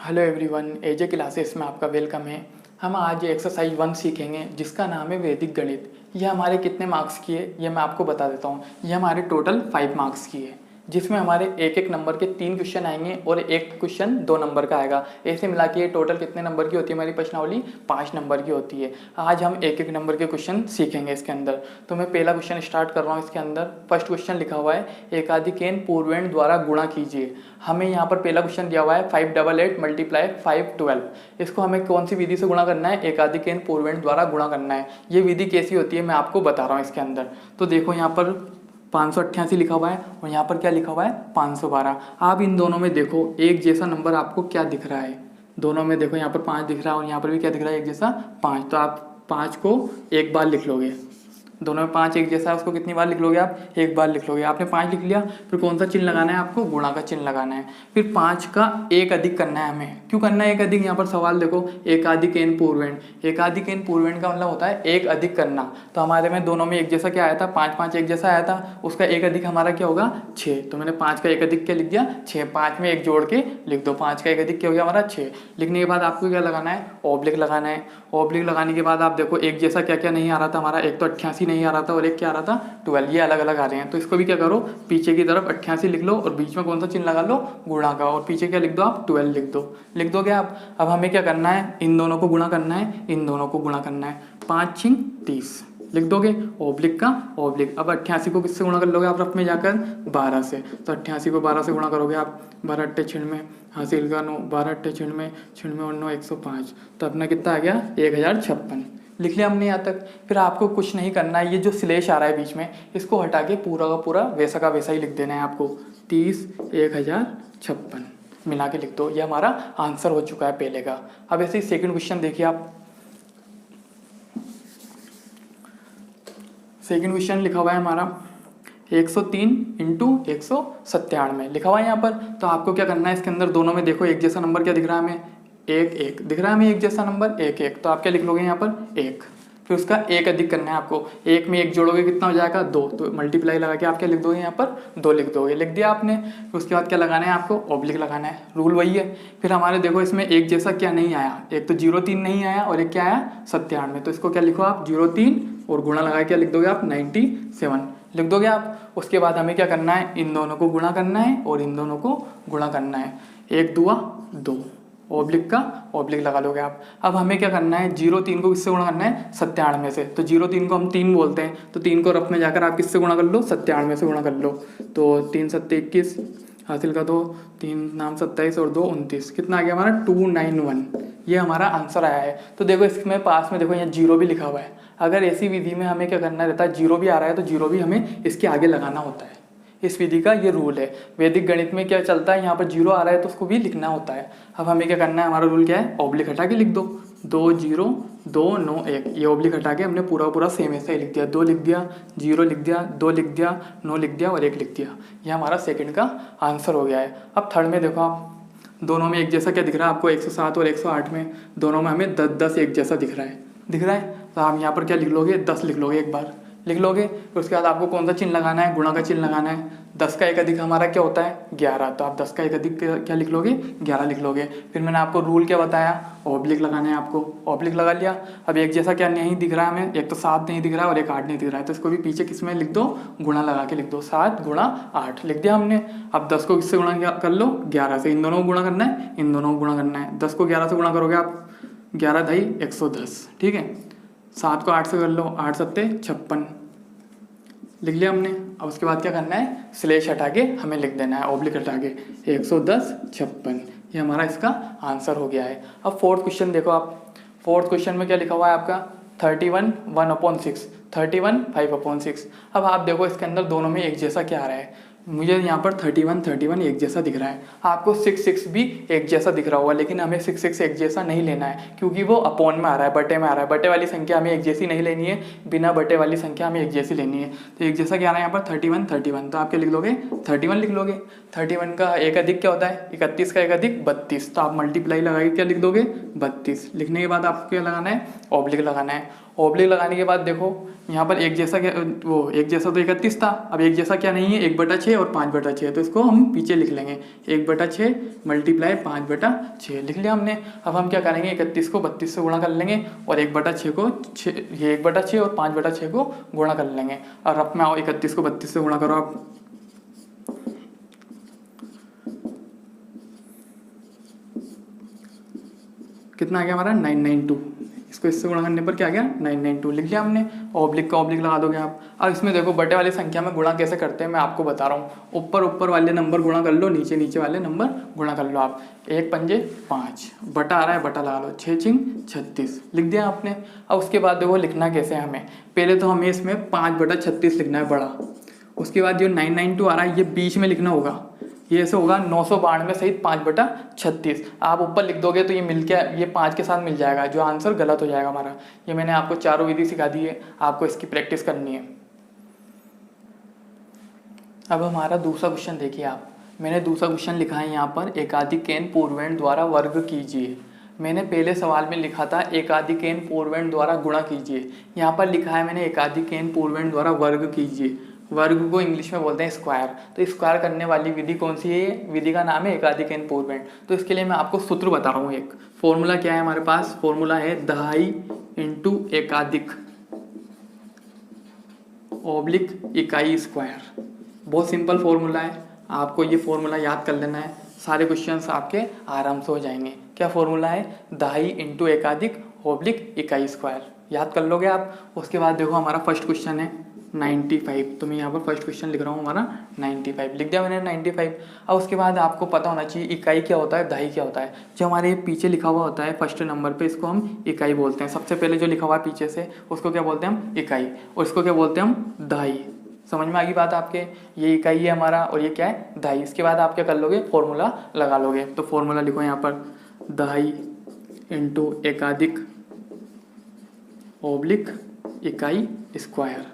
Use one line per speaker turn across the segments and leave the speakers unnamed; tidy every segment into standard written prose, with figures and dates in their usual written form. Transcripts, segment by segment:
Hello everyone, एजे classes में आपका welcome है। हम आज एक्सरसाइज 1 सीखेंगे जिसका नाम है वैदिक गणित। यह हमारे कितने मार्क्स की है यह मैं आपको बता देता हूँ। यह हमारे टोटल 5 मार्क्स की है, जिसमें हमारे एक एक नंबर के 3 क्वेश्चन आएंगे और एक क्वेश्चन 2 नंबर का आएगा। ऐसे मिला के टोटल कितने नंबर की होती है हमारी प्रश्नावली? 5 नंबर की होती है। आज हम एक एक नंबर के क्वेश्चन सीखेंगे इसके अंदर। तो मैं पहला क्वेश्चन स्टार्ट कर रहा हूँ। इसके अंदर फर्स्ट क्वेश्चन लिखा हुआ है एकाधिकेन पूर्वेण द्वारा गुणा कीजिए। हमें यहाँ पर पहला क्वेश्चन दिया हुआ है 588 मल्टीप्लाई 512। इसको हमें कौन सी विधि से गुणा करना है? एकाधिकेन पूर्वेण द्वारा गुणा करना है। ये विधि कैसी होती है मैं आपको बता रहा हूँ इसके अंदर। तो देखो यहाँ पर 588 लिखा हुआ है और यहाँ पर क्या लिखा हुआ है? 512। आप इन दोनों में देखो एक जैसा नंबर आपको क्या दिख रहा है? दोनों में देखो यहाँ पर 5 दिख रहा है और यहाँ पर भी क्या दिख रहा है? एक जैसा 5। तो आप 5 को एक बार लिख लोगे। दोनों में 5 एक जैसा है, उसको कितनी बार लिख लोगे आप? एक बार लिख लोगे। आपने 5 लिख लिया, फिर कौन सा चिन्ह लगाना है आपको? गुणा का चिन्ह लगाना है। फिर 5 का एक अधिक करना है हमें। क्यों करना है एक अधिक? यहाँ पर सवाल देखो, एकाधिकेन पूर्वेण। एकाधिकेन पूर्वेण का मतलब होता है एक अधिक करना। तो हमारे में दोनों में एक जैसा क्या आया था? 5 5 एक जैसा आया था। उसका एक अधिक हमारा क्या होगा? 6। तो मैंने 5 का एक अधिक क्या लिख दिया? 6। 5 में एक जोड़ के लिख दो। 5 का एक अधिक क्या हो गया हमारा? 6। लिखने के बाद आपको क्या लगाना है? ऑब्लिक लगाना है। ऑब्लिक लगाने के बाद आप देखो एक जैसा क्या क्या नहीं आ रहा था हमारा? एक तो 88 नहीं आ रहा था और एक क्या आ रहा था? 12। ये अलग अलग आ रहे हैं। तो इसको भी क्या करो, पीछे की तरफ 88 लिख लो और बीच में कौन सा चिन्ह लगा लो? गुणा का। और पीछे क्या लिख दो आप? 12 लिख दो। लिख दोगे आप। अब हमें क्या करना है? इन दोनों को गुणा करना है, इन दोनों को गुणा करना है। 5 6 30 लिख दोगे। ओब्लिक का ओब्लिक। अब 88 को किससे गुणा कर लोगे आप? रफ में जाकर 12 से। तो 88 को 12 से गुणा करोगे आप। 12 8 96 हासिल का 9, 12 8 96 96 और 9 105। तो अपना कितना आ गया? 1056 लिख लिया हमने यहाँ तक। फिर आपको कुछ नहीं करना है। ये जो स्लेश आ रहा है बीच में, इसको हटा के पूरा का पूरा वैसा का वैसा ही लिख देना है आपको। 30 1056 मिला के लिख दो। ये हमारा आंसर हो चुका है पहले का। अब ऐसे ही सेकंड क्वेश्चन देखिए आप। सेकंड क्वेश्चन लिखा हुआ है हमारा 103 इंटू 197 लिखा हुआ है यहाँ पर। तो आपको क्या करना है? इसके अंदर दोनों में देखो एक जैसा नंबर क्या दिख रहा है हमें? 1 1 दिख रहा है हमें एक जैसा नंबर 1 1। तो आप क्या लिख लोगे यहाँ पर? 1। फिर उसका एक अधिक करना है आपको। 1 में 1 जोड़ोगे कितना हो जाएगा? 2। तो मल्टीप्लाई लगा के आप क्या लिख दोगे यहाँ पर? 2 लिख दोगे। लिख दिया आपने। फिर उसके बाद क्या लगाना है आपको? ऑब्लिक लगाना है। रूल वही है। फिर हमारे देखो इसमें एक जैसा क्या नहीं आया? एक तो 03 नहीं आया और एक क्या आया? 97। तो इसको क्या लिखो आप? 03 और गुणा लगा के लिख दोगे आप? 97 लिख दोगे आप। उसके बाद हमें क्या करना है? इन दोनों को गुणा करना है और इन दोनों को गुणा करना है। 1 2 2 ओब्लिक का ओब्लिक लगा लोगे आप। अब हमें क्या करना है? 03 को किससे गुणा करना है? 97 से। तो 03 को हम 3 बोलते हैं। तो 3 को रफ में जाकर आप किससे गुणा कर लो? 97 से गुणा कर लो। तो 3 7 21 हासिल का 2, 3 नाम 27 और 2 29। कितना आ गया हमारा? 291। ये हमारा आंसर आया है। तो देखो इसमें पास में देखो यहाँ 0 भी लिखा हुआ है। अगर ऐसी विधि में हमें क्या करना रहता है? 0 भी आ रहा है तो 0 भी हमें इसके आगे लगाना होता है। इस विधि का ये रूल है। वैदिक गणित में क्या चलता है? यहाँ पर 0 आ रहा है तो उसको भी लिखना होता है। अब हमें क्या करना है? हमारा रूल क्या है? ऑब्लिक हटा के लिख दो। 2 0 2 9 1। ये ऑब्लिक हटा के हमने पूरा पूरा सेम ऐसा ही लिख दिया। 2 लिख दिया, 0 लिख दिया, 2 लिख दिया, 9 लिख दिया और 1 लिख दिया। ये हमारा सेकंड का आंसर हो गया है। अब थर्ड में देखो आप, दोनों में एक जैसा क्या दिख रहा है आपको? 107 और 108 में दोनों में हमें 10 10 एक जैसा दिख रहा है। दिख रहा है? तो आप यहाँ पर क्या लिख लोगे? 10 लिख लोगे। एक बार लिख लोगे। फिर उसके बाद आपको कौन सा चिन्ह लगाना है? गुणा का चिन्ह लगाना है। 10 का एक अधिक हमारा क्या होता है? 11। तो आप 10 का एक अधिक क्या लिख लोगे? 11 लिख लोगे। फिर मैंने आपको रूल क्या बताया? ऑब्लिक लगाना है आपको। ऑब्लिक लगा लिया। अब एक जैसा क्या नहीं दिख रहा है हमें? एक तो 7 नहीं दिख रहा है और एक 8 नहीं दिख रहा है। तो इसको भी पीछे किस में लिख दो? गुणा लगा के लिख दो। 7 गुणा 8 लिख दिया हमने। अब 10 को किससे गुणा कर लो? 11 से। इन दोनों को गुणा करना है, इन दोनों को गुणा करना है। 10 को 11 से गुणा करोगे आप? 11 ढाई 110। ठीक है। 7 को 8 से कर लो। 8 7 56 लिख लिया हमने। अब उसके बाद क्या करना है? स्लेश हटा के हमें लिख देना है, ऑब्लिक हटा के 110 56। ये हमारा इसका आंसर हो गया है। अब फोर्थ क्वेश्चन देखो आप। फोर्थ क्वेश्चन में क्या लिखा हुआ है आपका? 31 1/6, 31 5/6। अब आप देखो इसके अंदर दोनों में एक जैसा क्या आ रहा है? मुझे यहाँ पर 31 31 एक जैसा दिख रहा है। आपको 6 6 भी एक जैसा दिख रहा होगा, लेकिन हमें 6 6 एक जैसा नहीं लेना है क्योंकि वो अपॉन में आ रहा है, बटे में आ रहा है। बटे वाली संख्या हमें एक जैसी नहीं लेनी है, बिना बटे वाली संख्या हमें एक जैसी लेनी है। तो एक जैसा क्या आ रहा है यहाँ पर? 31 31। तो आप क्या लिख लोगे? 31 लिख लोगे। 31 का एक अधिक क्या होता है? 31 का एक अधिक 32। तो आप मल्टीप्लाई लगाइए क्या लिख दोगे? 32। लिखने के बाद आपको क्या लगाना है? ऑब्लिक लगाना है। ऑब्लिक लगाने के बाद देखो यहाँ पर एक जैसा क्या, वो एक जैसा तो 31 था, अब एक जैसा क्या नहीं है, 1/6 और 5/6, तो इसको हम पीछे लिख लेंगे 1/6 मल्टीप्लाई 5/6 लिख लिया हमने। अब हम क्या करेंगे, 31 को 32 से गुणा कर लेंगे और 1/6 को 1/6 और 5/6 को गुणा कर लेंगे। और अब में आओ 31 को 32 से गुणा करो आप, कितना आ गया हमारा 992। इसको इससे गुणा करने पर क्या आ गया 992 लिख लिया हमने। ऑब्लिक का ऑब्लिक लगा दोगे आप। अब इसमें देखो बटे वाली संख्या में गुणा कैसे करते हैं मैं आपको बता रहा हूँ। ऊपर वाले नंबर गुणा कर लो, नीचे वाले नंबर गुणा कर लो आप। 1 पंजे 5, बटा आ रहा है बटा लगा लो, 6 छिंग 36 लिख दिया आपने। अब उसके बाद देखो लिखना कैसे है हमें, पहले तो हमें इसमें 5/36 लिखना है बड़ा। उसके बाद जो 992 आ रहा है ये बीच में लिखना होगा, ये ऐसे होगा 992 सहित 5/36। आप ऊपर लिख दोगे तो ये मिल के ये 5 के साथ मिल जाएगा, जो आंसर गलत हो जाएगा हमारा। ये मैंने आपको चारों विधि सिखा दी है, आपको इसकी प्रैक्टिस करनी है। अब हमारा दूसरा क्वेश्चन देखिए आप, मैंने दूसरा क्वेश्चन लिखा है यहाँ पर, एकाधिकेन पूर्वेण द्वारा वर्ग कीजिए। मैंने पहले सवाल में लिखा था एकाधिकेन पूर्वेण द्वारा गुणा कीजिए, यहाँ पर लिखा है मैंने एकाधिकेन पूर्वेण द्वारा वर्ग कीजिए। वर्ग को इंग्लिश में बोलते हैं स्क्वायर। तो स्क्वायर करने वाली विधि कौन सी है, विधि का नाम है एकाधिकेन पूर्वेण। तो इसके लिए मैं आपको सूत्र बता रहा हूँ। एक फॉर्मूला क्या है हमारे पास, फॉर्मूला है दहाई इंटू एकाधिक ऑब्लिक इकाई स्क्वायर। बहुत सिंपल फॉर्मूला है, आपको ये फॉर्मूला याद कर लेना है, सारे क्वेश्चंस आपके आराम से हो जाएंगे। क्या फॉर्मूला है, दहाई इंटू एकाधिक ऑब्लिक इकाई स्क्वायर, याद कर लोगे आप। उसके बाद देखो हमारा फर्स्ट क्वेश्चन है 95, तो मैं यहाँ पर फर्स्ट क्वेश्चन लिख रहा हूँ हमारा 95 लिख दिया मैंने 95। अब उसके बाद आपको पता होना चाहिए इकाई क्या होता है, दहाई क्या होता है। जो हमारे पीछे लिखा हुआ होता है फर्स्ट नंबर पे, इसको हम इकाई बोलते हैं। सबसे पहले जो लिखा हुआ है पीछे से उसको क्या बोलते हैं हम, इकाई, और इसको क्या बोलते हैं हम, दहाई। समझ में आ गई बात आपके, ये इकाई है हमारा और ये क्या है, दहाई। इसके बाद आप क्या कर लोगे, फॉर्मूला लगा लोगे। तो फॉर्मूला लिखो यहाँ पर, दहाई इंटू एकाधिक ऑब्लिक इकाई स्क्वायर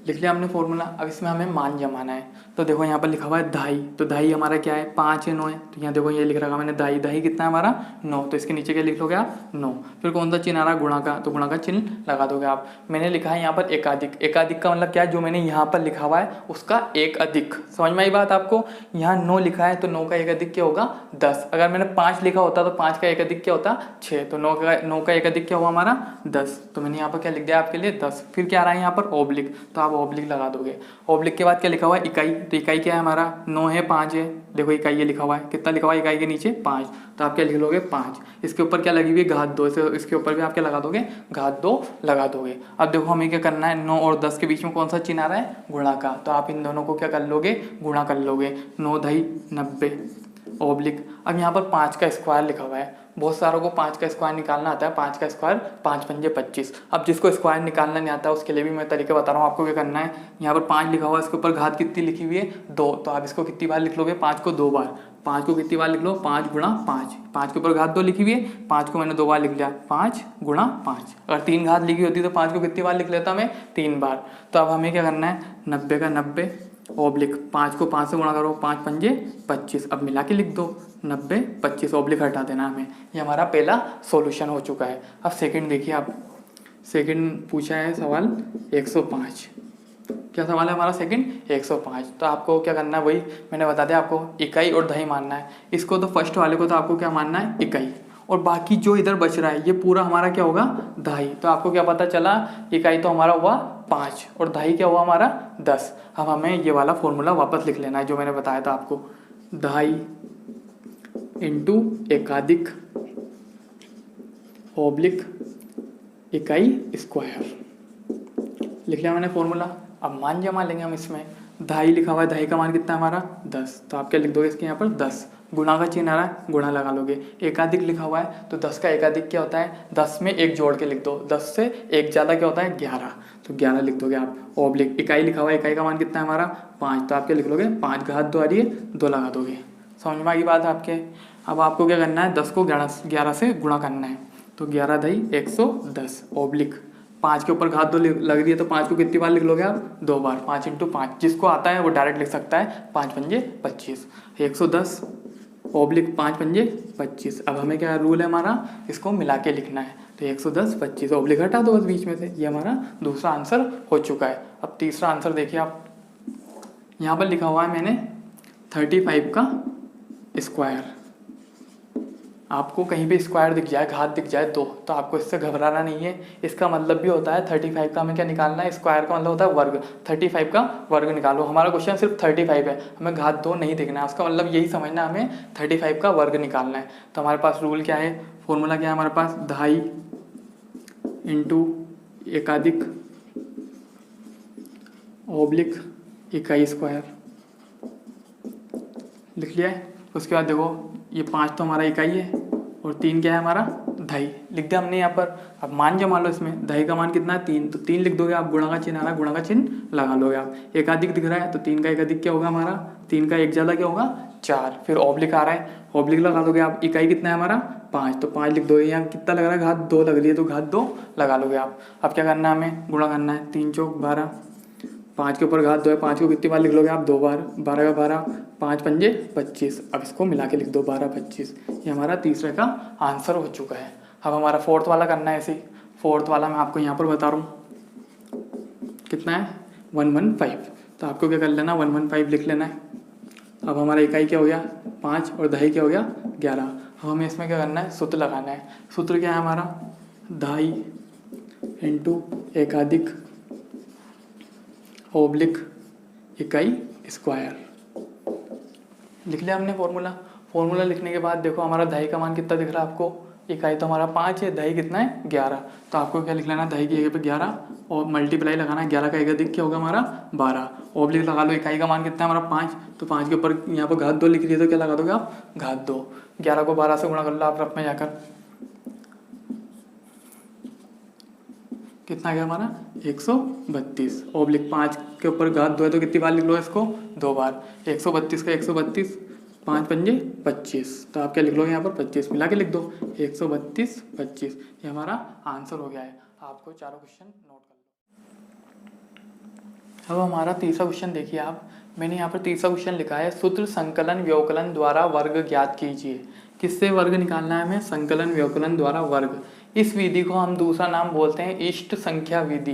लिख लिया हमने फॉर्मूला। अब इसमें हमें मान जमाना है। तो देखो यहाँ पर लिखा हुआ है दहाई, तो दहाई हमारा क्या है, 5 है 9 है। तो यहाँ देखो ये लिख रखा मैंने दहाई, दहाई कितना है हमारा 9, तो इसके नीचे क्या लिख लोगे आप 9। फिर कौन सा चिन्ह आ रहा है, गुणा का, तो गुणा का चिन्ह लगा दोगे आप। मैंने लिखा है यहाँ पर एकाधिक, एकाधिक का मतलब क्या है, जो मैंने यहाँ पर लिखा हुआ है उसका एक अधिक। समझ में आई बात आपको, यहाँ 9 लिखा है तो 9 का एक अधिक क्या होगा 10। अगर मैंने 5 लिखा होता तो 5 का एक अधिक क्या होता 6, तो 9 का एक अधिक क्या हुआ हमारा 10। तो मैंने यहाँ पर क्या लिख दिया आपके लिए 10। फिर क्या आ रहा है यहाँ पर ऑब्लिक, तो आप ऑब्लिक लगा दोगे। ऑब्लिक के बाद क्या लिखा हुआ है, इकाई, तो इकाई क्या है हमारा 9 है 5 है। देखो इकाई ये लिखा हुआ है, कितना लिखा हुआ है इकाई के नीचे 5, तो आप क्या लिख लोगे 5। इसके ऊपर क्या लगी हुई है, घात 2, इसके ऊपर भी आप क्या लगा दोगे, घात 2 लगा दोगे। अब देखो हमें क्या करना है, 9 और 10 के बीच में कौन सा चिन्ह आ रहा है, गुणा का, तो आप इन दोनों को क्या कर लोगे, गुणा कर लोगे। 9 दही 90 ऑब्लिक। अब यहाँ पर 5 का स्क्वायर लिखा हुआ है, बहुत सारों को 5 का स्क्वायर निकालना आता है। 5 का स्क्वायर 5 पंजे 25। अब जिसको स्क्वायर निकालना नहीं आता उसके लिए भी मैं तरीका बता रहा हूँ आपको क्या करना है। यहाँ पर 5 लिखा हुआ है, इसके ऊपर घात कितनी लिखी हुई है 2, तो आप इसको कितनी बार लिख लोगे, 5 को 2 बार। 5 को कितनी बार लिख लो, 5 गुणा 5। 5 के ऊपर घात 2 लिखी हुई है, 5 को मैंने 2 बार लिख लिया, 5 गुणा 5। अगर 3 घात लिखी होती तो 5 को कितनी बार लिख लेता मैं, 3 बार। तो अब हमें क्या करना है, 90 का 90 ऑब्लिक 5 को 5 से गुणा करो, 5 पंजे 25। अब मिला के लिख दो 90 25 ऑब्लिक हटा देना हमें। ये हमारा पहला सॉल्यूशन हो चुका है। अब सेकंड देखिए आप, सेकंड पूछा है सवाल 105। क्या सवाल है हमारा सेकंड 105। तो आपको क्या करना है, वही मैंने बता दिया आपको, इकाई और दहाई मानना है। इसको तो फर्स्ट वाले को तो आपको क्या मानना है, इकाई, और बाकी जो इधर बच रहा है ये पूरा हमारा क्या होगा, दहाई। तो आपको क्या पता चला, इकाई तो हमारा हुआ 5 और दहाई क्या हुआ हमारा 10। अब हमें ये वाला फॉर्मूला वापस लिख लेना है जो मैंने बताया था आपको, दहाई इंटू एकाधिक ऑब्लिक इकाई स्क्वायर लिख लिया मैंने फॉर्मूला। अब मान जमा लेंगे हम इसमें, दहाई लिखा हुआ है, दहाई का मान कितना है हमारा 10, तो आप क्या लिख दोगे इसके यहाँ पर 10। गुणा का चिन्ह आ रहा है, गुणा लगा लोगे। एकाधिक लिखा हुआ है तो 10 का एकाधिक क्या होता है, 10 में 1 जोड़ के लिख दो, 10 से 1 ज़्यादा क्या होता है 11, तो 11 लिख दोगे आप। ऑब्लिक इकाई लिखा हुआ है, इकाई का मान कितना है हमारा 5, तो आप क्या लिख लोगे 5 घात 2 आ रही है 2 लगा दोगे। समझ में आ गई बात आपके। अब आपको क्या करना है, 10 को 11 से गुणा करना है, तो 11 दही 110 ऑब्लिक 5 के ऊपर घात 2 लग रही है, तो 5 को कितनी बार लिख लोगे आप 2 बार। 5 इंटू 5 जिसको आता है वो डायरेक्ट लिख सकता है, 5 पंजे 25 110 ऑब्लिक 5 पंजे 25। अब हमें क्या रूल है हमारा, इसको मिला के लिखना है। तो 110 25 ऑब्लिक हटा दो बस बीच में से। ये हमारा दूसरा आंसर हो चुका है। अब तीसरा आंसर देखिए आप, यहाँ पर लिखा हुआ है मैंने 35 का स्क्वायर। आपको कहीं भी स्क्वायर दिख जाए, घात दिख जाए दो, तो आपको इससे घबराना नहीं है। इसका मतलब भी होता है 35 का हमें क्या निकालना है, स्क्वायर का मतलब होता है वर्ग। 35 का वर्ग निकालो। हमारा क्वेश्चन सिर्फ 35 है, हमें घात दो नहीं देखना है। उसका मतलब यही समझना, हमें 35 का वर्ग निकालना है। तो हमारे पास रूल क्या है, फॉर्मूला क्या है हमारे पास, 2.5 इंटू एकाधिक ऑब्लिक इकाई स्क्वायर लिख लिया है। उसके बाद देखो ये 5 तो हमारा इकाई है और 3 क्या है हमारा, 2.5 लिख दिया हमने यहाँ पर। अब मान जमा लो इसमें, 2.5 का मान कितना है 3, तो 3 लिख दोगे आप, गुणा का चिन्ह आ रहा है, गुणा का चिन्ह लगा लोगे आप। एकाधिक दिख रहा है तो 3 का एकाधिक क्या होगा हमारा, 3 का एक ज़्यादा क्या होगा 4। फिर ऑब्लिक आ रहा है, ऑब्लिक लगा दोगे आप। इकाई कितना है हमारा 5, तो 5 लिख दोगे। यहाँ कितना लग रहा है, घात 2 लग रही है, तो घात 2 लगा लोगे आप। अब क्या करना है, हमें गुणा करना है, 3 चौक 12, 5 के ऊपर घात 2 है, 5 को कितनी बार लिख लोगे आप, 2 बार। 12 का 12, 5 पंजे 25। अब इसको मिला के लिख दो 12 25। ये हमारा तीसरे का आंसर हो चुका है। अब हमारा फोर्थ वाला करना है ऐसे ही। फोर्थ वाला मैं आपको यहाँ पर बता रहा हूँ कितना है, 115। तो आपको क्या कर लेना, 115 लिख लेना है। अब हमारा इकाई क्या हो गया 5 और 2.5 क्या हो गया 11। अब हमें इसमें क्या करना है, सूत्र लगाना है। सूत्र क्या है हमारा, 2.5 इंटू एकाधिक ऑब्लिक इकाई स्क्वायर लिख लिया हमने फॉर्मूला। फॉर्मूला लिखने के बाद देखो हमारा 2.5 का मान कितना दिख रहा है आपको, इकाई तो हमारा 5 है, 2.5 कितना है 11। तो आपको क्या लिख लेना, 2.5 की जगह पे 11 और मल्टीप्लाई लगाना है। 11 का एकाधिक क्या होगा हमारा 12। ऑब्लिक लगा लो, इकाई का मान कितना है हमारा 5, तो 5 के ऊपर यहाँ पर घात 2 लिख लिया, तो क्या लगा दोगे आप, घात 2। 11 को 12 से गुणा कर लो आप रफ में जाकर, कितना गया हमारा 132। ऑब्लिक 5 के ऊपर घात 2 है, तो कितनी बार लिख लो इसको, 2 बार। 132 का 132, 5 पंजे 25। तो आप क्या लिख लोगे यहाँ पर 25 मिला के लिख दो, 132 25। ये हमारा आंसर हो गया है। आपको चारों क्वेश्चन नोट कर लो। अब हमारा तीसरा क्वेश्चन देखिए आप, मैंने यहाँ पर तीसरा क्वेश्चन लिखा है, सूत्र संकलन व्यवकलन द्वारा वर्ग ज्ञात कीजिए। किससे वर्ग निकालना है हमें, संकलन व्यवकलन द्वारा वर्ग। इस विधि को हम दूसरा नाम बोलते हैं इष्ट संख्या विधि।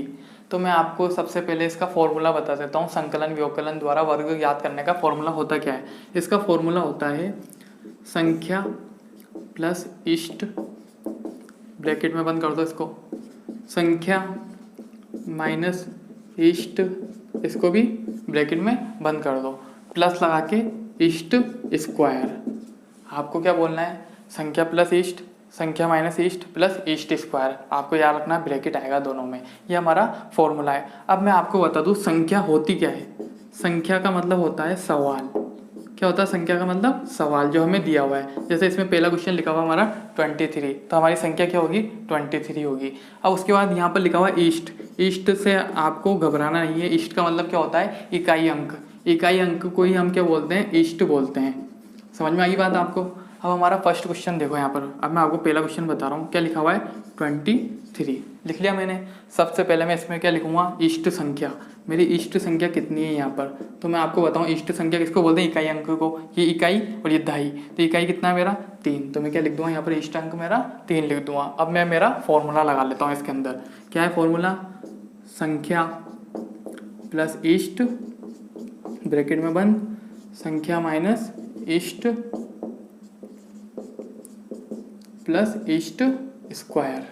तो मैं आपको सबसे पहले इसका फॉर्मूला बता देता हूँ। संकलन व्यवकलन द्वारा वर्ग ज्ञात करने का फॉर्मूला होता क्या है, इसका फॉर्मूला होता है संख्या प्लस इष्ट, ब्रैकेट में बंद कर दो इसको, संख्या माइनस इष्ट, इसको भी ब्रैकेट में बंद कर दो, प्लस लगा के इष्ट स्क्वायर। आपको क्या बोलना है, संख्या प्लस इष्ट, संख्या माइनस इष्ट प्लस इष्ट स्क्वायर। आपको याद रखना ब्रैकेट आएगा दोनों में। ये हमारा फॉर्मूला है। अब मैं आपको बता दूं संख्या होती क्या है। संख्या का मतलब होता है सवाल। क्या होता है संख्या का मतलब, सवाल जो हमें दिया हुआ है। जैसे इसमें पहला क्वेश्चन लिखा हुआ हमारा 23, तो हमारी संख्या क्या होगी 23 होगी। अब उसके बाद यहाँ पर लिखा हुआ इष्ट, इष्ट से आपको घबराना नहीं है। इष्ट का मतलब क्या होता है, इकाई अंक। इकाई अंक को ही हम क्या बोलते हैं, इष्ट बोलते हैं। समझ में आई बात आपको। अब हमारा फर्स्ट क्वेश्चन देखो यहाँ पर। अब मैं आपको पहला क्वेश्चन बता रहा हूँ, क्या लिखा हुआ है 23 लिख लिया मैंने। सबसे पहले मैं इसमें क्या लिखूंगा, इष्ट संख्या। मेरी इष्ट संख्या कितनी है यहाँ पर, तो मैं आपको बताऊँ इष्ट संख्या किसको बोलते हैं, इकाई अंक को। ये इकाई और ये 2.5, तो इकाई कितना है मेरा 3, तो मैं क्या लिख दूंगा यहाँ पर, इष्ट अंक मेरा 3 लिख दूंगा। अब मैं मेरा फॉर्मूला लगा लेता हूँ इसके अंदर। क्या है फॉर्मूला, संख्या प्लस इष्ट ब्रैकेट में बंद, संख्या माइनस इष्ट प्लस इष्ट स्क्वायर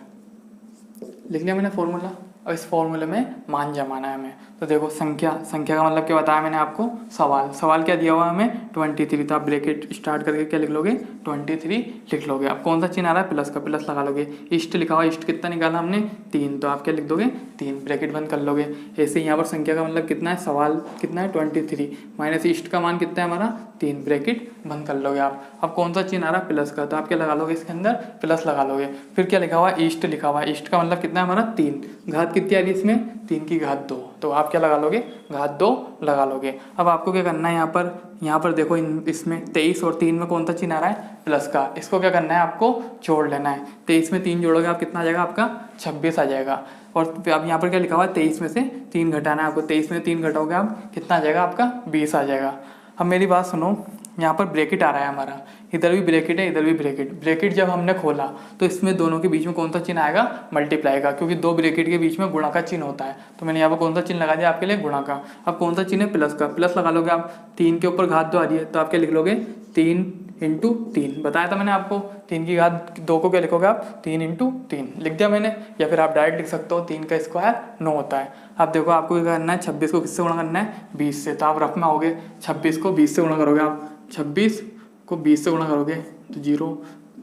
लिख लिया मैंने फॉर्मूला। अब इस फॉर्मूले में मान जमाना है हमें। तो देखो संख्या, संख्या का मतलब क्या बताया मैंने आपको, सवाल। सवाल क्या दिया हुआ है हमें 23, तो आप ब्रैकेट स्टार्ट करके क्या लिख लोगे 23 लिख लोगे। अब कौन सा चिन्ह आ रहा है, प्लस का, प्लस लगा लोगे। इष्ट लिखा हुआ, इष्ट कितना निकाला हमने 3, तो आप क्या लिख दोगे 3, ब्रैकेट बंद कर लोगे। ऐसे यहाँ पर संख्या का मतलब कितना है, सवाल कितना है 23, माइनस इष्ट का मान कितना है हमारा 3, ब्रैकेट बंद कर लोगे आप। अब कौन सा चिन्ह आ रहा है, प्लस का, तो आप क्या लगा लोगे इसके अंदर, प्लस लगा लोगे। फिर क्या लिखा हुआ, ईस्ट लिखा हुआ है। ईस्ट का मतलब कितना है हमारा 3, घात कितनी आ रही है इसमें 3 की घात 2, तो आप क्या लगा लोगे घात 2 लगा लोगे। अब आपको क्या करना है यहाँ पर देखो इसमें 23 और 3 में कौन सा चिन्ह आ रहा है, प्लस का। इसको क्या करना है, आपको जोड़ लेना है। 23 में 3 जोड़ोगे आप कितना आ जाएगा आपका 26 आ जाएगा। और अब यहाँ पर क्या लिखा हुआ है 23 में से 3 घटाना है आपको। 23 में 3 घटाओगे आप कितना आ जाएगा आपका 20 आ जाएगा। अब मेरी बात सुनो, यहाँ पर ब्रैकेट आ रहा है हमारा, इधर भी ब्रैकेट है, इधर भी ब्रैकेट। ब्रैकेट जब हमने खोला तो इसमें दोनों के बीच में कौन सा चिन्ह आएगा, मल्टीप्लाई का, क्योंकि दो ब्रैकेट के बीच में गुणा का चिन्ह होता है। तो मैंने यहाँ पर कौन सा चिन्ह लगा दिया आपके लिए, गुणा का। अब कौन सा चिन्ह है, प्लस का। प्लस लगा लोगे आप, 3 के ऊपर घात 2 आ रही है तो आप क्या लिख लोगे, 3 × 3। बताया था मैंने आपको, 3 की घात 2 को क्या लिखोगे आप, 3 × 3 लिख दिया मैंने। या फिर आप डायरेक्ट लिख सकते हो, 3 का स्क्वायर 9 होता है। अब देखो आपको क्या करना है, 26 को किससे गुणा करना है, 20 से। तो आप रफ में आओगे, 26 को 20 से गुणा करोगे आप, 26 को 20 से गुणा करोगे तो 0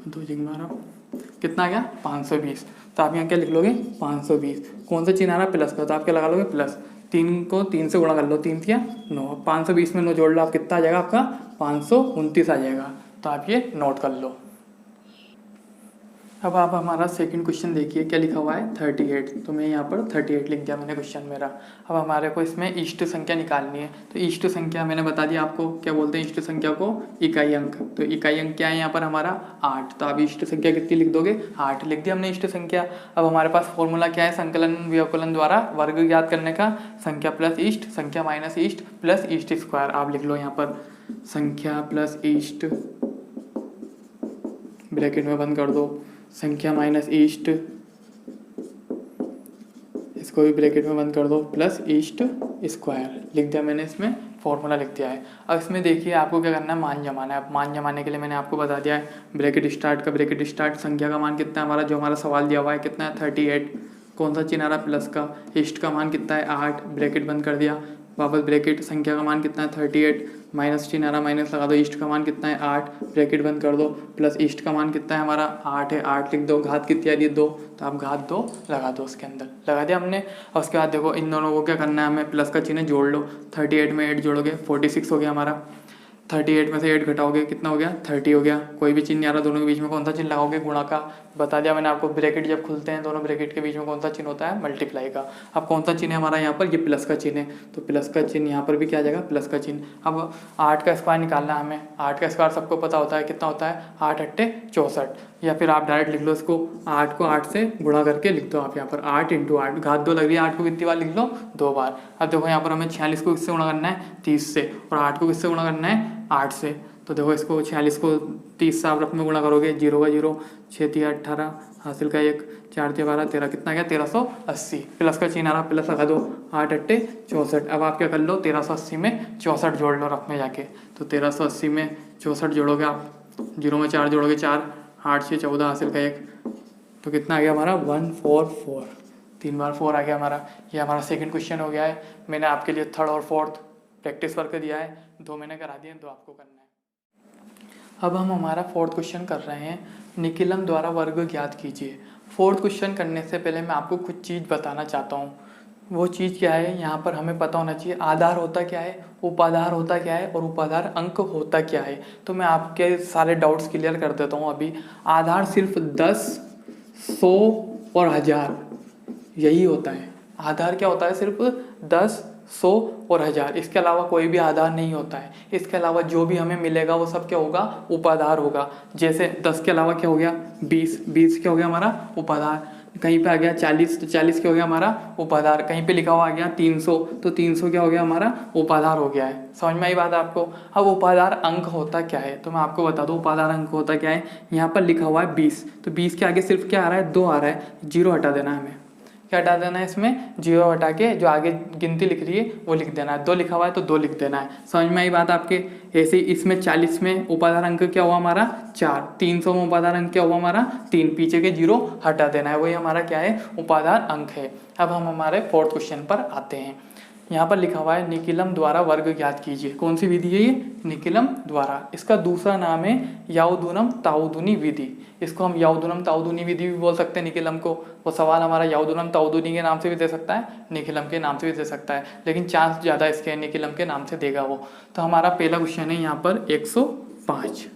2 12 कितना आ गया, 520। तो आप यहाँ क्या लिख लोगे, 520। कौन सा चिन्ह आ रहा है, प्लस का, तो आप क्या लगा लोगे, प्लस। 3 को 3 से गुणा कर लो, 3 तिया 9, 520 में 9 जोड़ लो आप, कितना आ जाएगा आपका, 529 आ जाएगा। तो आप ये नोट कर लो। अब आप हमारा सेकंड क्वेश्चन देखिए, क्या लिखा हुआ है, 38। तो मैं यहाँ पर 38 लिख दिया मैंने क्वेश्चन मेरा। अब हमारे को इसमें इष्ट संख्या निकालनी है। तो इष्ट संख्या मैंने बता दिया आपको, क्या बोलते हैं इष्ट संख्या को, इकाई अंक। तो इकाई अंक क्या है यहाँ पर हमारा, 8। तो आप इष्ट संख्या कितनी लिख दोगे, 8 लिख दिया हमने इष्ट संख्या। अब हमारे पास फॉर्मूला क्या है, संकलन व्यवकलन द्वारा वर्ग ज्ञात करने का। संख्या प्लस इष्ट, संख्या माइनस इष्ट प्लस इष्ट स्क्वायर। आप लिख लो यहाँ पर संख्या प्लस इष्ट, ब्रैकेट में बंद कर दो, संख्या माइनस ईस्ट, इसको भी ब्रैकेट में बंद कर दो, प्लस ईस्ट स्क्वायर लिख दिया मैंने, इसमें फॉर्मूला लिख दिया है। अब इसमें देखिए आपको क्या करना है, मान जमाना है। अब मान जमाने के लिए मैंने आपको बता दिया है, ब्रैकेट स्टार्ट का ब्रैकेट स्टार्ट, संख्या का मान कितना है हमारा, जो हमारा सवाल दिया हुआ है कितना है, 38। कौन सा चिन्ह आ रहा है, प्लस का। ईस्ट का मान कितना है, 8, ब्रैकेट बंद कर दिया, वापस ब्रैकेट, संख्या का मान कितना है 38, माइनस चिन्ह आ रहा, माइनस लगा दो, ईस्ट का मान कितना है 8, ब्रैकेट बंद कर दो, प्लस ईस्ट का मान कितना है हमारा 8 है, 8 लिख दो, घात कितनी आ रही है 2, तो आप घात 2 लगा दो उसके अंदर, लगा दिया हमने। और उसके बाद देखो इन दोनों को क्या करना है हमें, प्लस का चिन्ह जोड़ लो, 38 में 8 जोड़ोगे 46 हो गया हमारा, 38 में से 8 घटाओगे कितना हो गया 30 हो गया। कोई भी चिन्ह आ रहा दोनों के बीच में कौन सा चिन्ह लगाओगे, गुणा का। बता दिया मैंने आपको, ब्रैकेट जब खुलते हैं दोनों ब्रैकेट के बीच में कौन सा चिन्ह होता है, मल्टीप्लाई का। अब कौन सा चिन्ह है हमारा यहाँ पर, ये प्लस का चिन्ह है, तो प्लस का चिन्ह यहाँ पर भी क्या आ जाएगा, प्लस का चिन्ह। अब 8 का स्क्वायर निकालना है हमें, 8 का स्क्वायर सबको पता होता है कितना होता है, 8 × 64। या फिर आप डायरेक्ट लिख लो इसको, 8 को 8 से गुणा करके लिख दो आप यहाँ पर, 8 × 8, घात 2 लग रही है, 8 को कितनी बार लिख लो, 2 बार। अब देखो यहाँ पर हमें 46 को किससे गुणा करना है, 30 से, और 8 को किससे गुणा करना है, 8 से। तो देखो इसको 46 को 30 से आप रफ में गुणा करोगे, 0 का 0, 6 × 18, हासिल का 1, 4 × 12, 13, कितना गया 1380। प्लस का चिन्ह आ रहा, प्लस लगा दो, 8 × 8 64। अब आप क्या कर लो, 1380 में 64 जोड़ लो रफ में जाके, तो 1380 में 64 जोड़ोगे आप, 0 में 4 जोड़ोगे 4, 8 6 14, हासिल का 1, तो कितना आ गया हमारा 144, 3 बार 4 आ गया हमारा। ये हमारा सेकंड क्वेश्चन हो गया है। मैंने आपके लिए थर्ड और फोर्थ प्रैक्टिस वर्क दिया है, 2 मैंने करा दिए, 2 आपको करना है। अब हम हमारा फोर्थ क्वेश्चन कर रहे हैं, निकिलम द्वारा वर्ग ज्ञात कीजिए। फोर्थ क्वेश्चन करने से पहले मैं आपको कुछ चीज़ बताना चाहता हूँ। वो चीज़ क्या है, यहाँ पर हमें पता होना चाहिए आधार होता क्या है, उपाधार होता क्या है, और उपाधार अंक होता क्या है। तो मैं आपके सारे डाउट्स क्लियर कर देता हूँ अभी। आधार सिर्फ 10, 100 और 1000 यही होता है। आधार क्या होता है, सिर्फ 10, 100 और 1000, इसके अलावा कोई भी आधार नहीं होता है। इसके अलावा जो भी हमें मिलेगा वो सब क्या होगा, उपाधार होगा। जैसे 10 के अलावा क्या हो गया 20, 20 क्या हो गया हमारा उपाधार। कहीं पे आ गया 40, तो 40 क्या हो गया हमारा उपाधार। कहीं पे लिखा हुआ आ गया 300, तो 300 क्या हो गया हमारा उपाधार हो गया है। समझ में आई बात आपको। अब उपाधार अंक होता क्या है, तो मैं आपको बता दूं उपाधार अंक होता क्या है। यहाँ पर लिखा हुआ है 20, तो 20 के आगे सिर्फ क्या आ रहा है, 2 आ रहा है, 0 हटा देना है हमें। क्या हटा देना है इसमें, 0 हटा के जो आगे गिनती लिख रही है वो लिख देना है। 2 लिखा हुआ है तो 2 लिख देना है। समझ में आई बात आपके। ऐसे ही इसमें 40 में उपाधार अंक क्या हुआ हमारा 4, 300 में उपाधार अंक क्या हुआ हमारा 3, पीछे के 0 हटा देना है, वही हमारा क्या है उपाधार अंक है। अब हम हमारे फोर्थ क्वेश्चन पर आते हैं। यहाँ पर लिखा हुआ है निकिलम द्वारा वर्ग ज्ञात कीजिए। कौन सी विधि है ये, निकिलम द्वारा। इसका दूसरा नाम है याउदुनम ताउदुनी विधि। इसको हम याउदुनम ताउदुनी विधि भी बोल सकते हैं निकिलम को। वो सवाल हमारा याउदुनम ताउदुनी के नाम से भी दे सकता है, निकिलम के नाम से भी दे सकता है, लेकिन चांस ज़्यादा इसके निकिलम के नाम से देगा वो। तो हमारा पहला क्वेश्चन है यहाँ पर 105।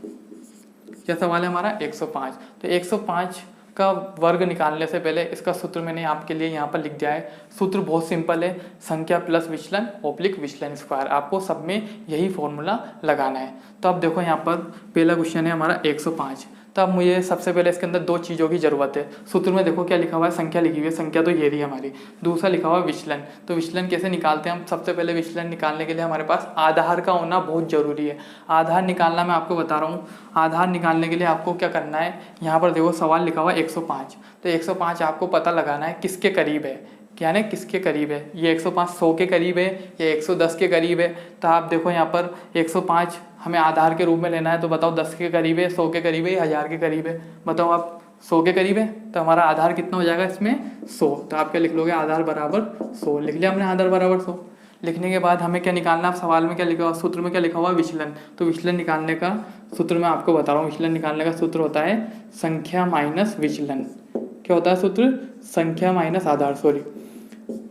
क्या सवाल है हमारा 105। तो 105 का वर्ग निकालने से पहले इसका सूत्र मैंने आपके लिए यहाँ पर लिख दिया है। सूत्र बहुत सिंपल है, संख्या प्लस विचलन ओब्लिक विचलन स्क्वायर। आपको सब में यही फॉर्मूला लगाना है। तो अब देखो यहाँ पर पहला क्वेश्चन है हमारा 105। तो अब मुझे सबसे पहले इसके अंदर दो चीज़ों की ज़रूरत है। सूत्र में देखो क्या लिखा हुआ है, संख्या लिखी हुई है, संख्या तो ये रही हमारी। दूसरा लिखा हुआ है विचलन। तो विचलन कैसे निकालते हैं हम? सबसे पहले विचलन निकालने के लिए हमारे पास आधार का होना बहुत ज़रूरी है। आधार निकालना मैं आपको बता रहा हूँ। आधार निकालने के लिए आपको क्या करना है, यहाँ पर देखो सवाल लिखा हुआ है 105। तो 105 आपको पता लगाना है किसके करीब है, क्या है किसके करीब है। ये 105 100 के करीब है या 110 के करीब है। तो आप देखो यहाँ पर 105 हमें आधार के रूप में लेना है, तो बताओ 10 के करीब है, 100 के करीब है या 1000 के करीब है? बताओ आप। 100 के करीब है, तो हमारा आधार कितना हो जाएगा इसमें? 100। तो आप क्या लिख लोगे? आधार बराबर 100 लिख लिया हमने। आधार बराबर 100 लिखने के बाद हमें क्या निकालना है? सवाल में क्या लिखा हुआ, सूत्र में क्या लिखा हुआ? विचलन। तो विचलन निकालने का सूत्र मैं आपको बता रहा हूँ। विचलन निकालने का सूत्र होता है संख्या माइनस विचलन। क्या होता है सूत्र? संख्या माइनस आधार, सॉरी।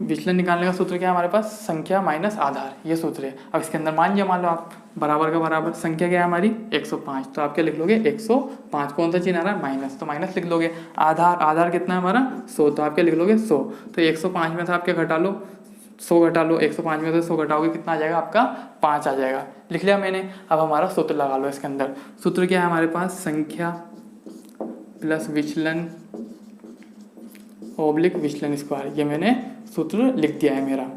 विचलन निकालने का सूत्र क्या है हमारे पास? संख्या माइनस आधार, ये सूत्र है। अब इसके अंदर मान जमा लो आप, बराबर का बराबर। संख्या क्या है हमारी? 105। तो आप क्या लिख लोगे? 105। कौन सा चिन्ह आ रहा है? माइनस, तो माइनस लिख लोगे। आधार, आधार कितना है हमारा? 100। तो आप क्या लिख लोगे? 100। तो 105 में से आप क्या घटा लो? 100 घटा लो। 105 में से 100 घटाओगे कितना आ जाएगा आपका? 5 आ जाएगा। लिख लिया मैंने। अब हमारा सूत्र लगा लो इसके अंदर। सूत्र क्या है हमारे पास? संख्या प्लस विचलन ओब्लिक विचलन स्क्वायर। ये मैंने सूत्र लिख दिया है मेरा।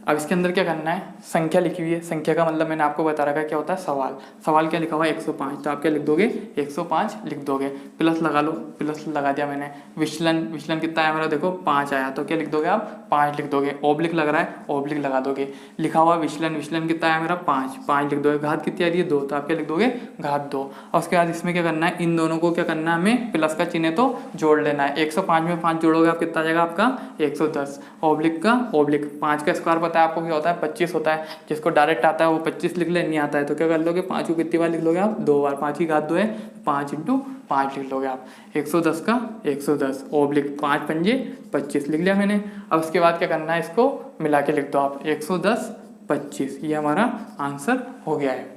अब इसके अंदर क्या करना है? संख्या लिखी हुई है। संख्या का मतलब मैंने आपको बता रखा है क्या होता है? सवाल। सवाल क्या लिखा हुआ है? 105। तो आप क्या लिख दोगे? 105 लिख दोगे। प्लस लगा लो, प्लस लगा दिया मैंने। विचलन, विचलन कितना आया मेरा? देखो 5 आया। तो क्या लिख दोगे आप? 5 लिख दोगे। ओब्लिक लग रहा है, ओब्लिक लगा दोगे। लिखा हुआ विचलन, विचलन कितना आया मेरा? 5, 5 लिख दोगे। घात कितनी आ रही है? 2। तो आप क्या लिख दोगे? घात 2। और उसके बाद इसमें क्या करना है? इन दोनों को क्या करना है हमें? प्लस का चिन्ह तो जोड़ लेना है। 105 में 5 जोड़ोगे आप कितना आ जाएगा आपका? 110। ओब्लिक का ओब्लिक 5 का स्क्वायर पता है आपको क्या होता है? 25 होता है। जिसको डायरेक्ट आता है वो 25 लिख ले, नहीं आता है तो क्या कर लोगे? 5 को कितनी बार लिख लोगे आप? 2 बार। 5 की घात 2 है, 5 × 5 लिख लोगे आप। 110 का 110 ओब्लिक 5 पंजे 25 लिख लिया मैंने। अब उसके बाद क्या करना है? इसको मिला के लिख दो आप। 110 25, ये हमारा आंसर हो गया है।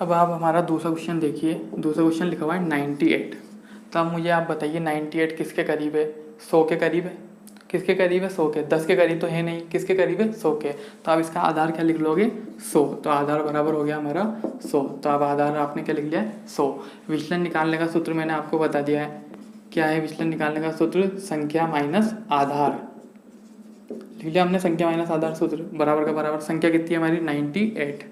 अब आप हमारा दूसरा क्वेश्चन देखिए। दूसरा क्वेश्चन लिखा हुआ है 98। तो अब मुझे आप बताइए 98 किसके करीब है? 100 के करीब है। किसके करीब है? 100 के। 10 के करीब तो है नहीं, किसके करीब है? 100 के। तो आप इसका आधार क्या लिख लोगे? 100। तो आधार बराबर हो गया हमारा 100। तो अब आधार आपने क्या लिख लिया? 100। विचलन निकालने का सूत्र मैंने आपको बता दिया है। क्या है विचलन निकालने का सूत्र? संख्या माइनस आधार। लिख लिया हमने, संख्या माइनस आधार सूत्र। बराबर का बराबर। संख्या कितनी है हमारी? 98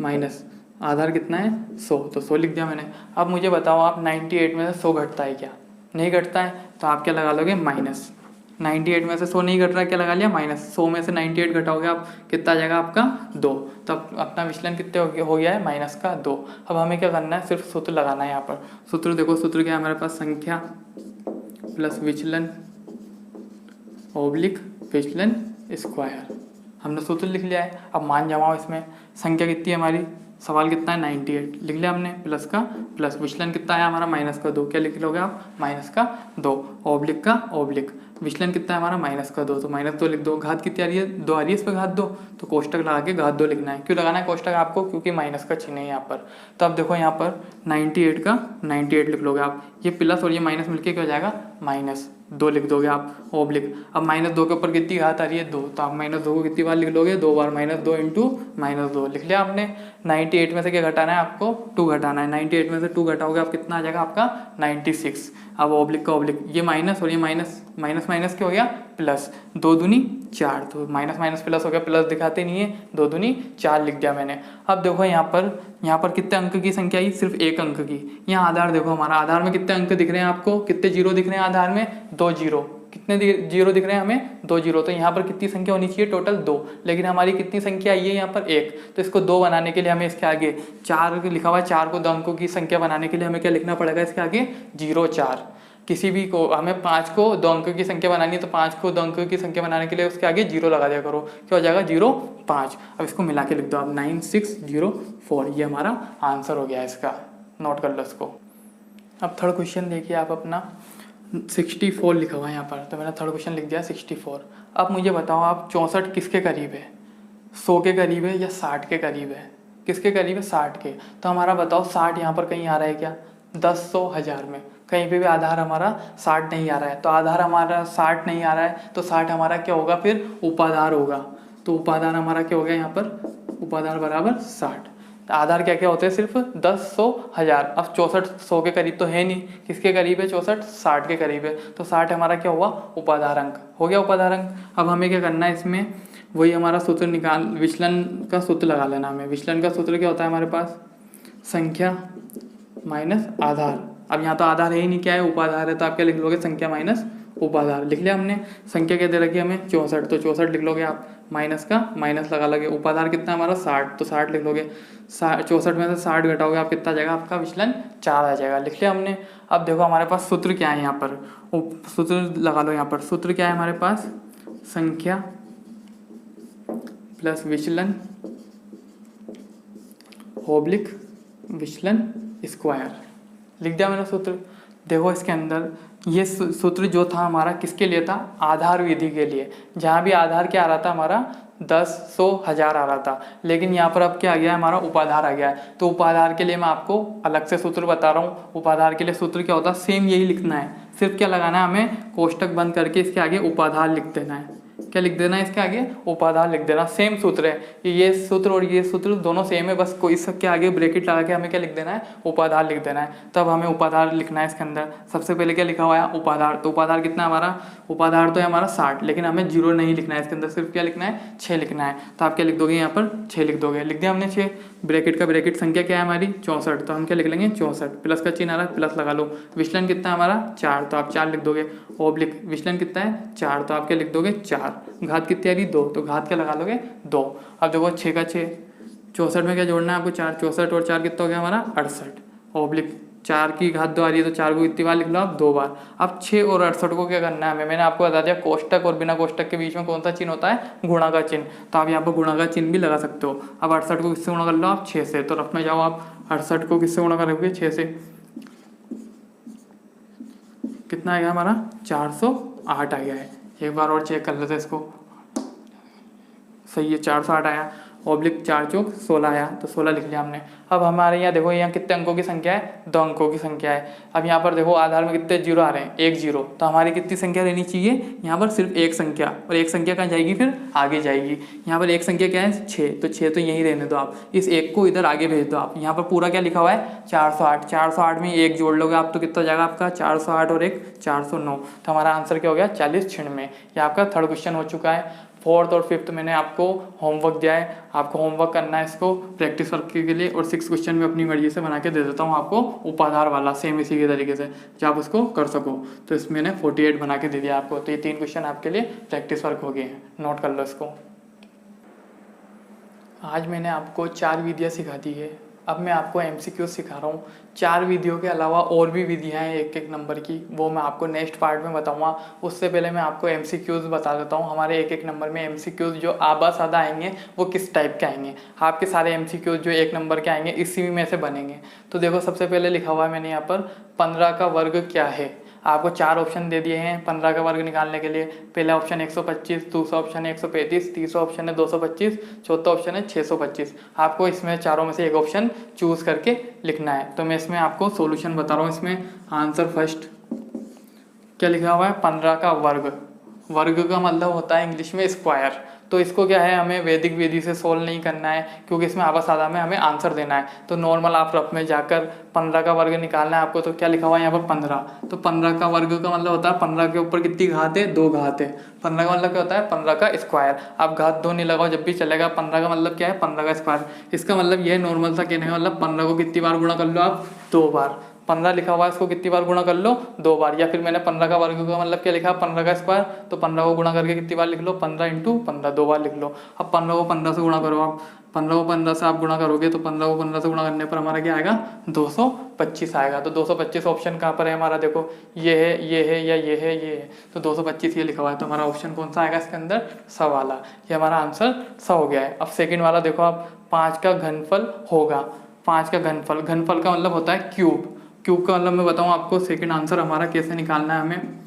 माइनस आधार कितना है? 100। तो 100 लिख दिया मैंने। अब मुझे बताओ आप 98 में से 100 घटता है क्या? नहीं घटता है। तो आप क्या लगा लोगे? माइनस। 98 में से 100 नहीं घट रहा है, क्या लगा लिया? माइनस। 100 में से 98 घटाओगे आप, कितना आ जाएगा आपका? 2। तब अपना विचलन कितने हो गया है? माइनस का 2। अब हमें क्या करना है? सिर्फ सूत्र लगाना है यहाँ पर। सूत्र देखो, सूत्र क्या है हमारे पास? संख्या प्लस विचलन ओब्लिक विचलन स्क्वायर। हमने सूत्र लिख लिया है। अब मान जमाओ इसमें। संख्या कितनी है हमारी? सवाल कितना है? 98 लिख लिया हमने। प्लस का प्लस, विचलन कितना आया हमारा? माइनस का 2। क्या लिख लोगे आप? माइनस का 2। ओब्लिक का ओब्लिक, विचलन कितना है हमारा? माइनस का 2। तो माइनस 2 लिख दो। घात कितनी आ रही है? 2 आ रही है, इस पर घात 2। तो कोष्टक लगा के घात 2 लिखना है। क्यों लगाना है कोष्टक आपको? क्योंकि माइनस का चिन्ह है यहाँ पर। तो अब देखो यहाँ पर 98 का 98 लिख लोगे आप। ये प्लस और ये माइनस मिलके क्या हो जाएगा? माइनस 2 लिख दोगे आप। ओब्लिक, अब -2 के ऊपर कितनी घात आ रही है? 2। तो आप -2 को कितनी बार लिख लोगे? 2 बार। -2 × -2 लिख लिया आपने। 98 में से क्या घटाना है आपको? 2 घटाना है। 98 में से 2 घटाओगे आप, कितना आ जाएगा आपका? 96। अब ओब्लिक का ओब्लिक, ये माइनस और ये माइनस, माइनस माइनस क्या हो गया? प्लस। 2 दूनी 4। तो माइनस माइनस प्लस हो गया, प्लस दिखाते नहीं है। 2 दूनी 4 लिख दिया मैंने। अब देखो यहाँ पर कितने अंक की संख्या आई? सिर्फ 1 अंक की। यहाँ आधार देखो, हमारा आधार में कितने अंक दिख रहे हैं आपको? कितने जीरो दिख रहे हैं आधार में? 2 जीरो। कितने जीरो दिख रहे हैं हमें? 2 जीरो। तो यहाँ पर कितनी संख्या होनी चाहिए? टोटल 2। लेकिन हमारी कितनी संख्या आई है यहाँ पर? 1। तो इसको 2 बनाने के लिए हमें इसके आगे 4 लिखा हुआ है। 4 को 2 अंकों की संख्या बनाने के लिए हमें क्या लिखना पड़ेगा इसके आगे? 0 4। किसी भी को हमें 5 को 2 अंक की संख्या बनानी है, तो 5 को 2 अंक की संख्या बनाने के लिए उसके आगे 0 लगा दिया करो। क्या हो जाएगा? 0 5। अब इसको मिला के लिख दो आप, 9604। ये हमारा आंसर हो गया इसका। नोट कर लो इसको। अब थर्ड क्वेश्चन देखिए आप अपना। 64 लिखा हुआ है यहाँ पर, तो मैंने थर्ड क्वेश्चन लिख दिया 64। अब मुझे बताओ आप 64 किसके करीब है? 100 के करीब है या 60 के करीब है? किसके करीब है? 60 के। तो हमारा बताओ 60 यहाँ पर कहीं आ रहा है क्या? 10 100 1000 में कहीं पे भी आधार हमारा 60 नहीं आ रहा है। तो आधार हमारा 60 नहीं आ रहा है, तो 60 हमारा क्या होगा फिर? उपाधार होगा। तो उपाधार हमारा क्या हो गया यहाँ पर? उपाधार बराबर 60। तो आधार क्या क्या होते हैं, सिर्फ 10, 100, 1000। अब 64 100 के करीब तो है नहीं, किसके करीब है 64, 60 के करीब है। तो 60 हमारा क्या हुआ, उपाधार अंक हो गया, उपाधार अंक। अब हमें क्या करना है इसमें, वही हमारा सूत्र निकाल, विचलन का सूत्र लगा लेना हमें। विचलन का सूत्र क्या होता है हमारे पास, संख्या माइनस आधार। अब यहाँ तो आधार है ही नहीं, क्या है, उपाधार है, तो आप क्या लिख लोगे, संख्या माइनस उपाधार लिख लिया हमने। संख्या क्या दे रखी है हमें, 64, तो 64 लिख लोगे आप, माइनस का माइनस लगा लोगे। उपाधार कितना हमारा 60, तो 60 लिख लोगे। 64 में से 60 घटाओगे आप, कितना आ जाएगा आपका विचलन, 4 आ जाएगा, लिख लिया हमने। अब देखो हमारे पास सूत्र क्या है यहाँ पर, सूत्र लगा लो यहाँ पर। सूत्र क्या है हमारे पास, संख्या प्लस विचलन ऑब्लिक विचलन स्क्वायर, लिख दिया मैंने सूत्र। देखो इसके अंदर ये सूत्र जो था हमारा किसके लिए था, आधार विधि के लिए, जहाँ भी आधार क्या आ रहा था हमारा 10, 100, 1000 आ रहा था। लेकिन यहाँ पर अब क्या आ गया है, हमारा उपाधार आ गया है। तो उपाधार के लिए मैं आपको अलग से सूत्र बता रहा हूँ। उपाधार के लिए सूत्र क्या होता है, सेम यही लिखना है, सिर्फ क्या लगाना है हमें, कोष्टक बंद करके इसके आगे उपाधार लिख देना है। क्या लिख देना है इसके आगे, उपाधार लिख देना। सेम सूत्र है, ये सूत्र और ये सूत्र दोनों सेम है, बस कोई इसके आगे ब्रैकेट लगा के हमें क्या लिख देना है, उपाधार लिख देना है। तब हमें उपाधार लिखना है इसके अंदर। सबसे पहले क्या लिखा हुआ है, उपाधार। तो उपाधार कितना है हमारा, उपाधार तो है हमारा 60, लेकिन हमें 0 नहीं लिखना है इसके अंदर, सिर्फ क्या लिखना है, 6 लिखना है। तो आप क्या लिख दोगे यहाँ पर, 6 लिख दोगे। लिख दिया हमने 6, ब्रैकेट का ब्रैकेट, संख्या क्या है हमारी 64, तो हम क्या लिख लेंगे 64, प्लस का चिन्ह आ रहा है, प्लस लगा लो। विचलन कितना है हमारा 4, तो आप 4 लिख दोगे। ऑब्लिक विचलन कितना है 4, तो आप क्या लिख दोगे 4। घात कितनी आ रही 2, तो घात क्या लगा लोगे 2। अब देखो 6 का 6, 64 में क्या जोड़ना है आपको 4, 64 और 4 कितना हो गया हमारा 68। ऑब्लिक 4 की घात 2 आ रही है, तो 4 को कितनी बार लिख लो आप, 2 बार। अब 6 और 68 को क्या करना है हमें, मैंने आपको बता दिया कोष्टक और बिना कोष्टक के बीच में कौन सा चिन्ह होता है, गुणा का चिन्ह। तो आप यहाँ पर गुणा का चिन्ह भी लगा सकते हो। अब 68 को किससे गुणा कर लो आप, 6 से। तो रफ में जाओ आप, 68 को किससे गुणा करोगे 6 से, कितना आएगा हमारा 408 आ गया है। एक बार और चेक कर लेते हैं इसको, सही है 408 आया। ऑब्लिक 4 चौक 16 आया, तो 16 लिख लिया हमने। अब हमारे यहाँ देखो यहाँ कितने अंकों की संख्या है, 2 अंकों की संख्या है। अब यहाँ पर देखो आधार में कितने जीरो आ रहे हैं, 1 0। तो हमारी कितनी संख्या रहनी चाहिए यहाँ पर, सिर्फ एक संख्या। और एक संख्या कहाँ जाएगी, फिर आगे जाएगी। यहाँ पर एक संख्या क्या है 6, तो 6 तो यहीं रहने दो आप, इस एक को इधर आगे भेज दो आप। यहाँ पर पूरा क्या लिखा हुआ है 408, 408 में 1 जोड़ लोगे आप, तो कितना जाएगा आपका 408 और 1 409। तो हमारा आंसर क्या हो गया 40 छिण में। यह आपका थर्ड क्वेश्चन हो चुका है। फोर्थ और फिफ्थ मैंने आपको होमवर्क दिया है, आपको होमवर्क करना है इसको प्रैक्टिस वर्क के लिए। और 6 क्वेश्चन में अपनी मर्जी से बना के दे देता हूँ आपको, उपाधार वाला सेम इसी के तरीके से, जो आप उसको कर सको। तो इसमें मैंने 48 बना के दे दिया आपको। तो ये 3 क्वेश्चन आपके लिए प्रैक्टिस वर्क हो गए हैं, नोट कर लो इसको। आज मैंने आपको 4 विधियाँ सिखा दी है। अब मैं आपको MCQ सिखा रहा हूँ। 4 विधियों के अलावा और भी विधियाँ हैं 1-1 नंबर की, वो मैं आपको नेक्स्ट पार्ट में बताऊँगा। उससे पहले मैं आपको MCQs बता देता हूँ। हमारे 1-1 नंबर में MCQs जो आबा सादा आएंगे वो किस टाइप के आएंगे। आपके सारे MCQs जो 1 नंबर के आएंगे इसी में से बनेंगे। तो देखो सबसे पहले लिखा हुआ है मैंने यहाँ पर 15 का वर्ग क्या है। आपको 4 ऑप्शन दे दिए हैं 15 का वर्ग निकालने के लिए। पहला ऑप्शन 125, दूसरा ऑप्शन है 135, तीसरा ऑप्शन है 225, चौथा ऑप्शन है 625। आपको इसमें चारों में से एक ऑप्शन चूज करके लिखना है। तो मैं इसमें आपको सॉल्यूशन बता रहा हूँ। इसमें आंसर फर्स्ट क्या लिखा हुआ है 15 का वर्ग। वर्ग का मतलब होता है इंग्लिश में स्क्वायर। तो इसको क्या है हमें वैदिक विधि से सोल्व नहीं करना है, क्योंकि इसमें आबा सादा में हमें आंसर देना है। तो नॉर्मल आप रफ में जाकर 15 का वर्ग निकालना है आपको। तो क्या लिखा हुआ है यहाँ पर 15। तो 15 का वर्ग का मतलब होता है 15 के ऊपर कितनी घात है, 2 घात है। 15 का मतलब क्या होता है 15 का स्क्वायर। आप घात 2 नहीं लगाओ जब भी चलेगा। 15 का मतलब क्या है 15 का स्क्वायर। इसका मतलब यह नॉर्मल सा कहने का मतलब 15 को कितनी बार गुणा कर लो आप, 2 बार। 15 लिखा हुआ है, इसको कितनी बार गुणा कर लो, 2 बार। या फिर मैंने 15 का वर्ग का मतलब क्या लिखा, 15 का स्क्वायर। तो 15 को गुणा करके कितनी बार लिख लो, 15 × 15, 2 बार लिख लो। अब 15 को 15 से गुणा करो आप। 15 को 15 से आप गुणा करोगे तो 15 को 15 से गुणा करने पर हमारा क्या आएगा 225 आएगा। तो 225 ऑप्शन कहाँ पर है हमारा, देखो ये है, ये है, या ये है, ये है। तो 225 ये लिखा हुआ है। तो हमारा ऑप्शन कौन सा आएगा इसके अंदर, स वाला। ये हमारा आंसर स हो गया है। अब सेकेंड वाला देखो आप, 5 का घनफल होगा। 5 का घनफल, घनफल का मतलब होता है क्यूब। क्यूब का मतलब मैं बताऊँ आपको सेकंड आंसर हमारा कैसे निकालना है हमें।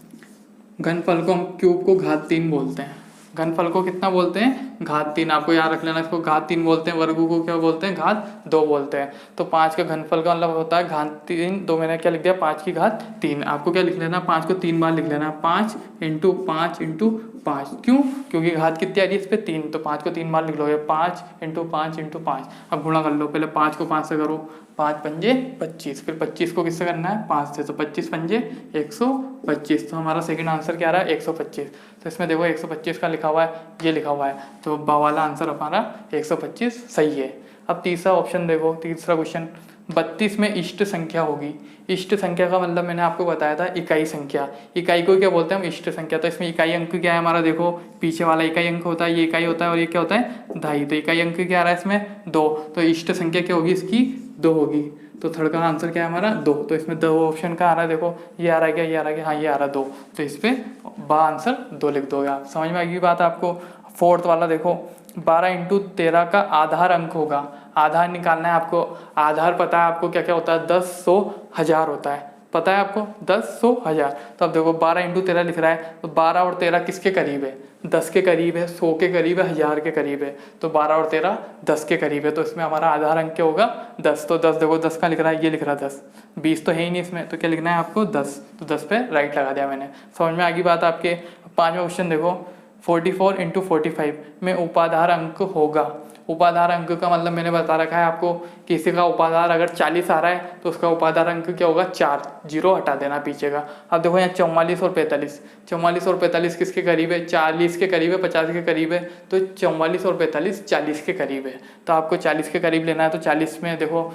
घनफल को हम क्यूब को घात 3 बोलते हैं। घनफल को कितना बोलते हैं, घात 3। आपको याद रख लेना, इसको घात 3 बोलते हैं, वर्ग को क्या बोलते हैं, घात 2 बोलते हैं। तो 5 का घनफल का मतलब होता है घात 3, 2 मैंने क्या लिख दिया, 5 की घात 3। आपको क्या लिख लेना, 5 को 3 बार लिख लेना, 5 × 5 × 5। क्यों, क्योंकि घात कितनी आ रही है इस पर 3, तो 5 को 3 बार लिख लोगे, 5 × 5 × 5। अब गुणा कर लो, पहले 5 को 5 से करो, 5 पंजे 25, फिर 25 को किससे करना है, 5 से, तो 25 पंजे 125। तो हमारा सेकंड आंसर क्या आ रहा है, 125। तो इसमें देखो 125 का लिखा हुआ है, ये लिखा हुआ है, तो बा वाला आंसर हमारा 125 सही है। अब तीसरा ऑप्शन देखो, तीसरा क्वेश्चन, 32 में इष्ट संख्या होगी। इष्ट संख्या का मतलब मैंने आपको बताया था इकाई संख्या। इकाई को क्या बोलते हैं हम, इष्ट संख्या। तो इसमें इकाई अंक क्या है हमारा, देखो पीछे वाला इकाई अंक होता है, ये इकाई होता है, और ये क्या होता है, ढाई। तो इकाई अंक क्या आ रहा है इसमें, 2। तो इष्ट संख्या क्या होगी इसकी, 2 होगी। तो थर्ड का आंसर क्या है हमारा, 2। तो इसमें 2 ऑप्शन का आ रहा है, देखो ये आ रहा है क्या, ये आ रहा है क्या, हाँ ये आ रहा है 2। तो इस पर बा आंसर 2 लिख दोगे आप। समझ में आएगी बात आपको। फोर्थ वाला देखो, 12 × 13 का आधार अंक होगा। आधार निकालना है आपको। आधार पता है आपको क्या क्या होता है, 10, 100, 1000 होता है, पता है आपको, 10, 100, 1000। तो अब देखो 12 × 13 लिख रहा है, तो 12 और 13 किसके करीब है, 10 के करीब है, 100 के करीब है, 1000 के करीब है। तो 12 और 13 10 के करीब है। तो इसमें हमारा आधार अंक क्या होगा, 10। तो 10 देखो 10 का लिख रहा है, ये लिख रहा है 10, 20 तो है ही नहीं इसमें, तो क्या लिखना है आपको, 10। तो 10 पे राइट लगा दिया मैंने। समझ में आ गई बात आपके। 5वां क्वेश्चन देखो, 44 × 45 में उपाधार अंक होगा। उपाधार अंक का मतलब मैंने बता रखा है आपको, किसी का उपाधार अगर 40 आ रहा है तो उसका उपाधार अंक क्या होगा, 4, 0 हटा देना पीछे का। अब देखो यहाँ 44 और 45, 44 और 45 किसके करीब है, 40 के करीब है, 50 के करीब है। तो 44 और 45 40 के करीब है। तो आपको 40 के करीब लेना है। तो 40 में देखो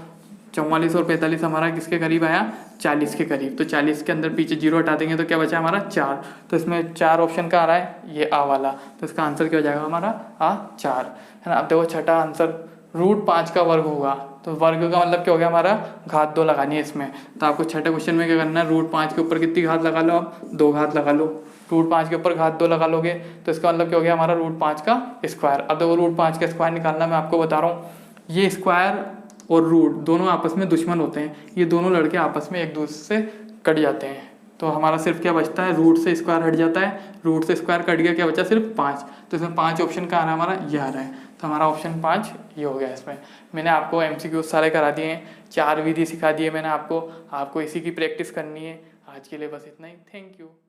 44 और 45 हमारा किसके करीब आया, 40 के करीब। तो 40 के अंदर पीछे 0 हटा देंगे तो क्या बचा हमारा, 4। तो इसमें 4 ऑप्शन का आ रहा है, ये आ वाला। तो इसका आंसर क्या हो जाएगा हमारा, आ 4, है ना। अब देखो छठा आंसर, √5 का वर्ग होगा। तो वर्ग का मतलब क्या हो गया हमारा, घात 2 लगानी है इसमें। तो आपको छठे क्वेश्चन में क्या करना है, √5 के ऊपर कितनी घात लगा लो आप, 2 घात लगा लो। √5 के ऊपर घात 2 लगा लोगे तो इसका मतलब क्या हो गया हमारा, √5 का स्क्वायर। अब देखो √5 का स्क्वायर निकालना मैं आपको बता रहा हूँ। ये स्क्वायर और रूट दोनों आपस में दुश्मन होते हैं, ये दोनों लड़के आपस में एक दूसरे से कट जाते हैं। तो हमारा सिर्फ क्या बचता है, रूट से स्क्वायर हट जाता है, रूट से स्क्वायर कट गया, क्या बचा सिर्फ 5। तो इसमें 5 ऑप्शन का आ रहा है हमारा, ये आ रहा है। तो हमारा ऑप्शन 5 ये हो गया। इसमें मैंने आपको MCQ सारे करा दिए हैं, 4 विधि सिखा दिए मैंने आपको इसी की प्रैक्टिस करनी है। आज के लिए बस इतना ही, थैंक यू।